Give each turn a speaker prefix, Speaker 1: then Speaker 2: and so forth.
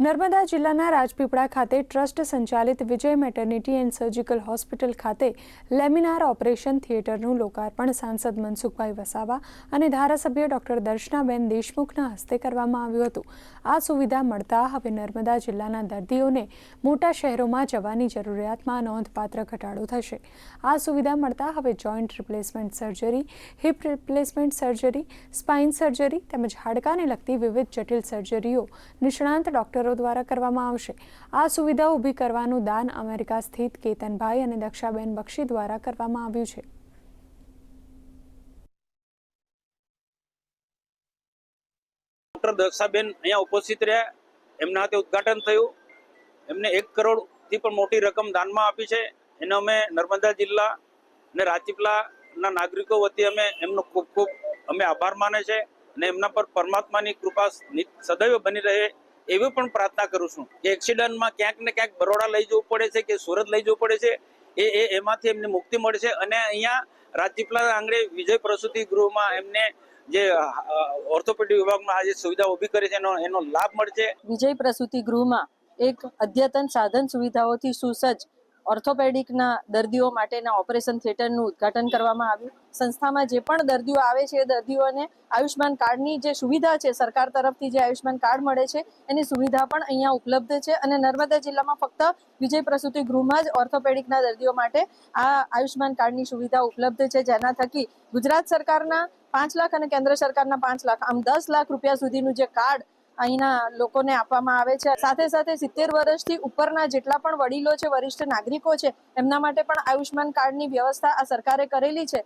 Speaker 1: નર્મદા જિલ્લાના રાજપીપળા ખાતે ટ્રસ્ટ સંચાલિત વિજય મેટર્નિટી એન્ડ સર્જિકલ હોસ્પિટલ ખાતે લેમિનાર ઓપરેશન થિયેટરનું લોકાર્પણ સાંસદ મનસુખભાઈ વસાવા અને ધારાસભ્ય ડોક્ટર દર્શનાબેન દેશમુખના હસ્તે કરવામાં આવ્યું હતું। આ સુવિધા મળતા હવે નર્મદા જિલ્લાના દર્દીઓને મોટા શહેરોમાં જવાની જરૂરિયાતમાં નોંધપાત્ર ઘટાડો થશે। આ સુવિધા મળતા હવે joint replacement surgery, heap replacement surgery, spine surgery તેમજ હાડકાને લગતી વિવિધ જટિલ સર્જરીઓ નિષ્ણાંત ડોક્ટરો દ્વારા કરવામાં આવશે। આ સુવિધા ઊભી કરવાનું દાન અમેરિકા સ્થિત કેતનભાઈ અને દક્ષાબેન બક્ષી દ્વારા કરવામાં આવ્યું છે।
Speaker 2: ડોક્ટર દક્ષાબેન અહીંયા ઉપસ્થિત રહ્યા, એમના હાથે ઉદ્ઘાટન થયું। એમને 1 કરોડ થી પણ મોટી રકમ દાનમાં આપી છે। એનો અમે નર્મદા જિલ્લા અને રાજપીપળાના નાગરિકો વતી અમે એમનો ખૂબ ખૂબ આભાર માને છે અને એમના પર પરમાત્માની કૃપા સદૈવ બની રહે એવી પણ પ્રાર્થના કરું છું કે એક્સિડન્ટમાં ક્યાંક ને ક્યાંક બરોડા લઈ જવું પડે છે કે સુરત લઈ જવું પડે છે, એમાંથી એમને મુક્તિ મળશે અને અહીંયા રાજપીપળા આંગણે વિજય પ્રસૂતિ ગૃહમાં એમને જે ઓર્થોપેડિક વિભાગમાં આજે સુવિધા ઊભી કરી છે એનો લાભ મળશે।
Speaker 3: વિજય પ્રસૂતિ ગૃહમાં એક અદ્યતન સાધન સુવિધાઓથી સુસજ્જ ઓર્થોપેડિકના દર્દીઓ માટેના ઓપરેશન થિયેટરનું ઉદ્ઘાટન કરવામાં આવ્યું। સંસ્થામાં જે પણ દર્દીઓ આવે છે એ દર્દીઓને આયુષ્માન કાર્ડની જે સુવિધા છે, સરકાર તરફથી જે આયુષ્માન કાર્ડ મળે છે એની સુવિધા પણ અહીંયા ઉપલબ્ધ છે અને નર્મદા જિલ્લામાં ફક્ત વિજય પ્રસૂતિ ગૃહમાં જ ઓર્થોપેડિકના દર્દીઓ માટે આ આયુષ્માન કાર્ડની સુવિધા ઉપલબ્ધ છે, જેના થકી ગુજરાત સરકારના 5 લાખ અને કેન્દ્ર સરકારના 5 લાખ આમ 10 લાખ રૂપિયા સુધીનું જે કાર્ડ અહીંના લોકોને આપવામાં આવે છે। સાથે સાથે 70 વર્ષથી ઉપરના જેટલા પણ વડીલો છે, વરિષ્ઠ નાગરિકો છે, એમના માટે પણ આયુષ્માન કાર્ડની વ્યવસ્થા આ સરકારે કરેલી છે।